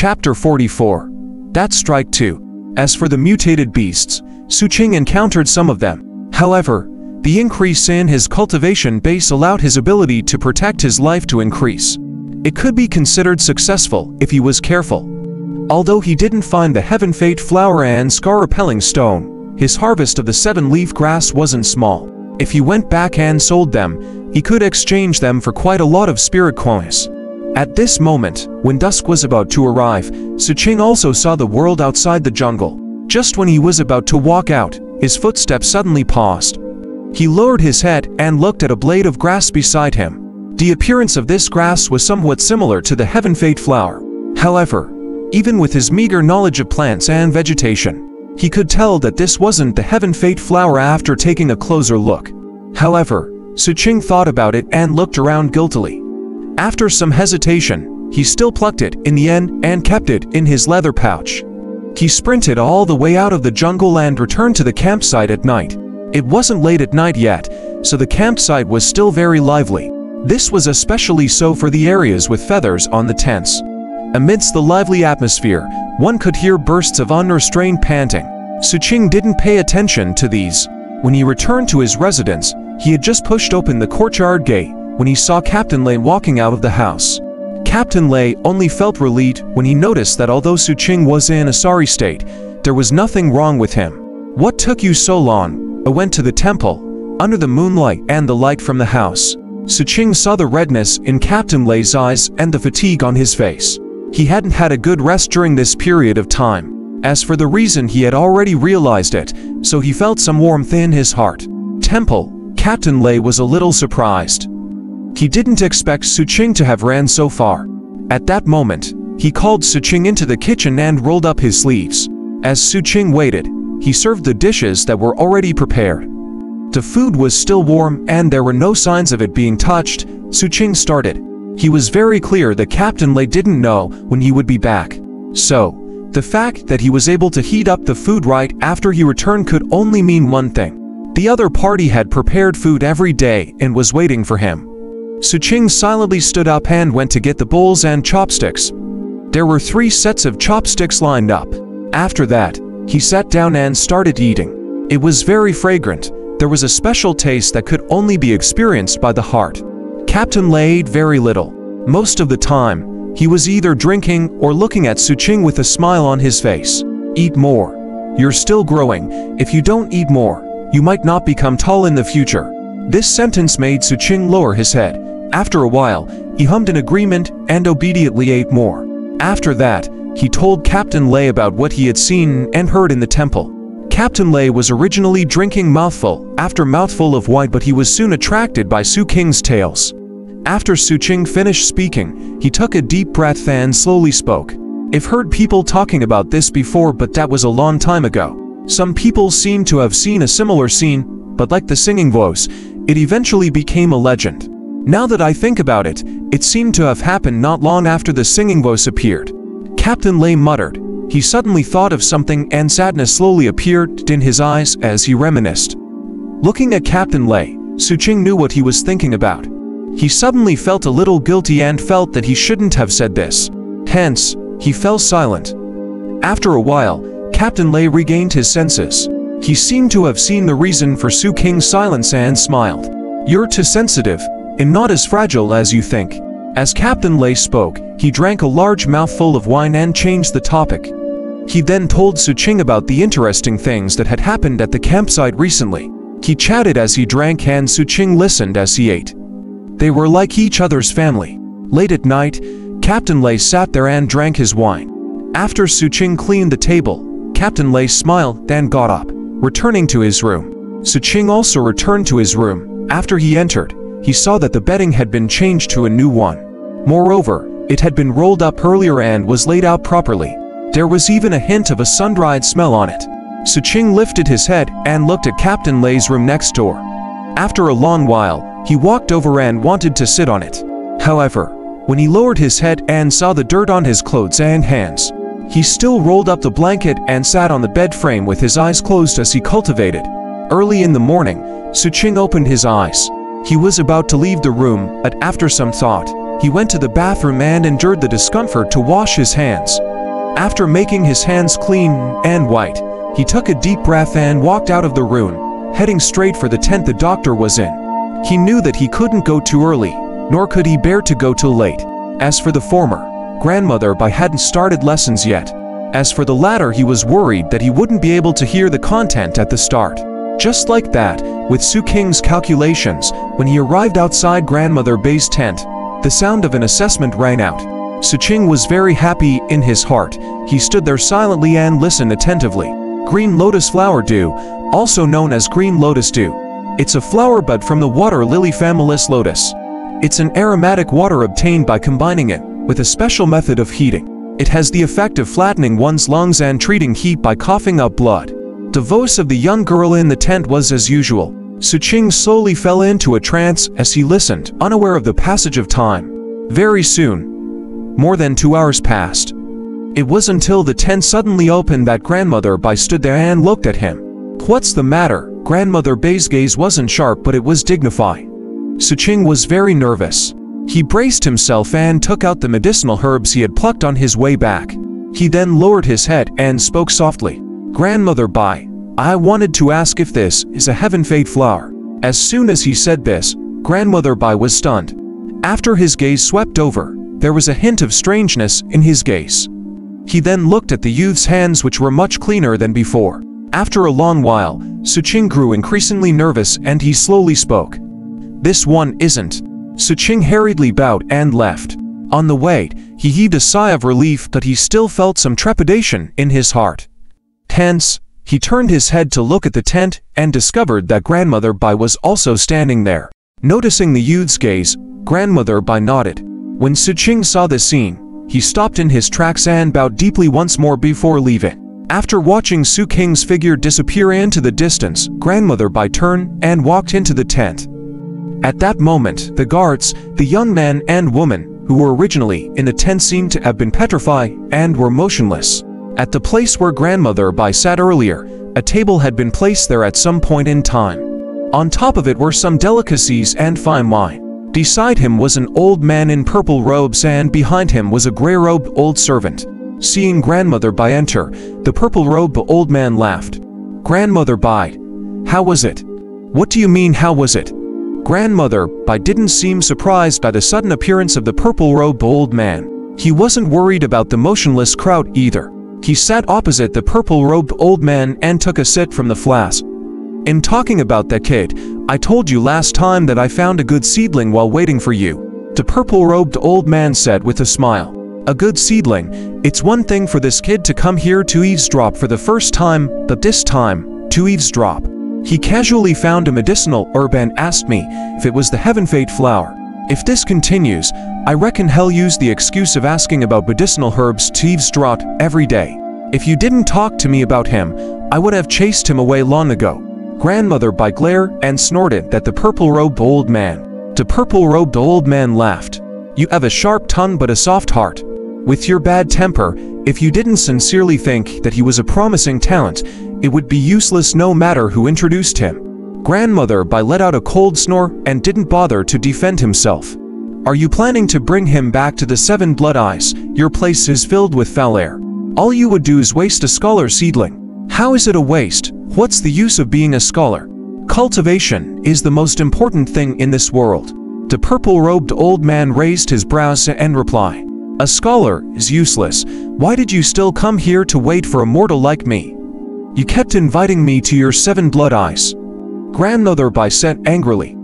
Chapter 44. That's Strike 2. As for the mutated beasts, Xu Qing encountered some of them. However, the increase in his cultivation base allowed his ability to protect his life to increase. It could be considered successful if he was careful. Although he didn't find the Heaven Fate flower and scar-repelling stone, his harvest of the 7-leaf grass wasn't small. If he went back and sold them, he could exchange them for quite a lot of spirit coins. At this moment, when dusk was about to arrive, Xu Qing also saw the world outside the jungle. Just when he was about to walk out, his footsteps suddenly paused. He lowered his head and looked at a blade of grass beside him. The appearance of this grass was somewhat similar to the Heaven Fate flower. However, even with his meager knowledge of plants and vegetation, he could tell that this wasn't the Heaven Fate flower after taking a closer look. However, Xu Qing thought about it and looked around guiltily. After some hesitation, he still plucked it in the end and kept it in his leather pouch. He sprinted all the way out of the jungle and returned to the campsite at night. It wasn't late at night yet, so the campsite was still very lively. This was especially so for the areas with feathers on the tents. Amidst the lively atmosphere, one could hear bursts of unrestrained panting. Xu Qing didn't pay attention to these. When he returned to his residence, he had just pushed open the courtyard gate when he saw Captain Lei walking out of the house. Captain Lei only felt relieved when he noticed that although Xu Qing was in a sorry state, there was nothing wrong with him. "What took you so long?" "I went to the temple, under the moonlight and the light from the house." Xu Qing saw the redness in Captain Lei's eyes and the fatigue on his face. He hadn't had a good rest during this period of time. As for the reason, he had already realized it, so he felt some warmth in his heart. Temple, Captain Lei was a little surprised. He didn't expect Xu Qing to have ran so far. At that moment, he called Xu Qing into the kitchen and rolled up his sleeves. As Xu Qing waited, he served the dishes that were already prepared. The food was still warm and there were no signs of it being touched. Xu Qing started. He was very clear that Captain Lei didn't know when he would be back. So, the fact that he was able to heat up the food right after he returned could only mean one thing. The other party had prepared food every day and was waiting for him. Xu Qing silently stood up and went to get the bowls and chopsticks. There were 3 sets of chopsticks lined up. After that, he sat down and started eating. It was very fragrant. There was a special taste that could only be experienced by the heart. Captain Lei ate very little. Most of the time, he was either drinking or looking at Xu Qing with a smile on his face. "Eat more. You're still growing. If you don't eat more, you might not become tall in the future." This sentence made Xu Qing lower his head. After a while, he hummed in agreement and obediently ate more. After that, he told Captain Lei about what he had seen and heard in the temple. Captain Lei was originally drinking mouthful after mouthful of wine, but he was soon attracted by Xu Qing's tales. After Xu Qing finished speaking, he took a deep breath and slowly spoke. "I've heard people talking about this before, but that was a long time ago. Some people seem to have seen a similar scene, but like the singing voice, it eventually became a legend. Now that I think about it, it seemed to have happened not long after the singing voice appeared." Captain Lei muttered. He suddenly thought of something and sadness slowly appeared in his eyes as he reminisced. Looking at Captain Lei, Xu Qing knew what he was thinking about. He suddenly felt a little guilty and felt that he shouldn't have said this. Hence, he fell silent. After a while, Captain Lei regained his senses. He seemed to have seen the reason for Xu Qing's silence and smiled. "You're too sensitive, and not as fragile as you think." As Captain Lei spoke, he drank a large mouthful of wine and changed the topic. He then told Xu Qing about the interesting things that had happened at the campsite recently. He chatted as he drank and Xu Qing listened as he ate. They were like each other's family. Late at night, Captain Lei sat there and drank his wine. After Xu Qing cleaned the table, Captain Lei smiled and got up, returning to his room. Xu Qing also returned to his room. After he entered, he saw that the bedding had been changed to a new one. Moreover, it had been rolled up earlier and was laid out properly. There was even a hint of a sun-dried smell on it. Xu Qing lifted his head and looked at Captain Lei's room next door. After a long while, he walked over and wanted to sit on it. However, when he lowered his head and saw the dirt on his clothes and hands, he still rolled up the blanket and sat on the bed frame with his eyes closed as he cultivated. Early in the morning, Xu Qing opened his eyes. He was about to leave the room, but after some thought, he went to the bathroom and endured the discomfort to wash his hands. After making his hands clean and white, he took a deep breath and walked out of the room, heading straight for the tent the doctor was in. He knew that he couldn't go too early, nor could he bear to go too late. As for the former, Grandmother Bai hadn't started lessons yet. As for the latter, he was worried that he wouldn't be able to hear the content at the start. Just like that, with Xu Qing's calculations, when he arrived outside Grandmother Bai's tent, the sound of an assessment rang out. Xu Qing was very happy in his heart. He stood there silently and listened attentively. Green lotus flower dew, also known as green lotus dew. It's a flower bud from the water lily family lotus. It's an aromatic water obtained by combining it with a special method of heating. It has the effect of flattening one's lungs and treating heat by coughing up blood. The voice of the young girl in the tent was as usual. Xu Qing slowly fell into a trance as he listened, unaware of the passage of time. Very soon, more than 2 hours passed. It was until the tent suddenly opened that Grandmother Bai stood there and looked at him. What's the matter? Grandmother Bai's gaze wasn't sharp, but it was dignified. Xu Qing was very nervous. He braced himself and took out the medicinal herbs he had plucked on his way back. He then lowered his head and spoke softly. Grandmother Bai, I wanted to ask if this is a heaven fade flower. As soon as he said this, Grandmother Bai was stunned. After his gaze swept over, there was a hint of strangeness in his gaze. He then looked at the youth's hands, which were much cleaner than before. After a long while, Xu Qing grew increasingly nervous and he slowly spoke. This one isn't. Xu Qing hurriedly bowed and left. On the way, he heaved a sigh of relief, but he still felt some trepidation in his heart. Hence, he turned his head to look at the tent and discovered that Grandmother Bai was also standing there. Noticing the youth's gaze, Grandmother Bai nodded. When Xu Qing saw the scene, he stopped in his tracks and bowed deeply once more before leaving. After watching Xu Qing's figure disappear into the distance, Grandmother Bai turned and walked into the tent. At that moment, the guards, the young man and woman who were originally in the tent seemed to have been petrified and were motionless. At the place where Grandmother Bai sat earlier, a table had been placed there at some point in time. On top of it were some delicacies and fine wine. Beside him was an old man in purple robes and behind him was a gray-robed old servant. Seeing Grandmother Bai enter, the purple-robed old man laughed. Grandmother Bai, how was it? What do you mean, how was it? Grandmother Bai didn't seem surprised by the sudden appearance of the purple-robed old man. He wasn't worried about the motionless crowd either. He sat opposite the purple-robed old man and took a sip from the flask. In talking about that kid, I told you last time that I found a good seedling while waiting for you. The purple-robed old man said with a smile. A good seedling? It's one thing for this kid to come here to eavesdrop for the first time, but this time, to eavesdrop. He casually found a medicinal herb and asked me if it was the heaven fade flower. If this continues, I reckon he'll use the excuse of asking about medicinal herbs to eavesdrop every day. If you didn't talk to me about him, I would have chased him away long ago. Grandmother Bai glared and snorted at the purple-robed old man. The purple-robed old man laughed. You have a sharp tongue but a soft heart. With your bad temper, if you didn't sincerely think that he was a promising talent, it would be useless no matter who introduced him. Grandmother Bai let out a cold snore and didn't bother to defend himself. Are you planning to bring him back to the Seven Blood Eyes? Your place is filled with foul air. All you would do is waste a scholar seedling. How is it a waste? What's the use of being a scholar? Cultivation is the most important thing in this world. The purple-robed old man raised his brows and replied. A scholar is useless. Why did you still come here to wait for a mortal like me? You kept inviting me to your Seven Blood Eyes. Grandmother Bai said angrily.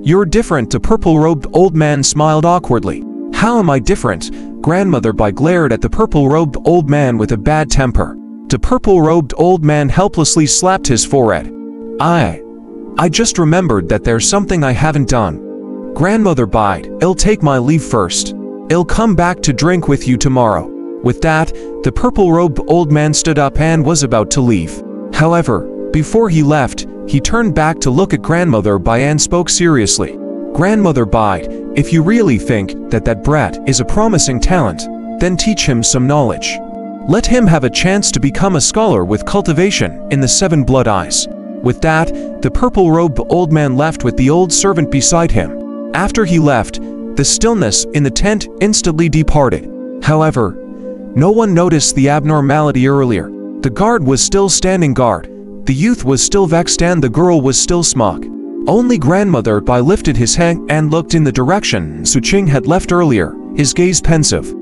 You're different. The purple-robed old man smiled awkwardly. How am I different? Grandmother Bai glared at the purple-robed old man with a bad temper. The purple-robed old man helplessly slapped his forehead. I just remembered that there's something I haven't done. Grandmother Bai, I'll take my leave first. I'll come back to drink with you tomorrow. With that, the purple-robed old man stood up and was about to leave. However, before he left, he turned back to look at Grandmother Bai and spoke seriously. Grandmother Bai, if you really think that that brat is a promising talent, then teach him some knowledge. Let him have a chance to become a scholar with cultivation in the Seven Blood Eyes. With that, the purple-robed old man left with the old servant beside him. After he left, the stillness in the tent instantly departed. However, No one noticed the abnormality earlier. The guard was still standing guard. The youth was still vexed and the girl was still smug. Only grandmother Bai lifted his hand and looked in the direction Xu Qing had left earlier, his gaze pensive.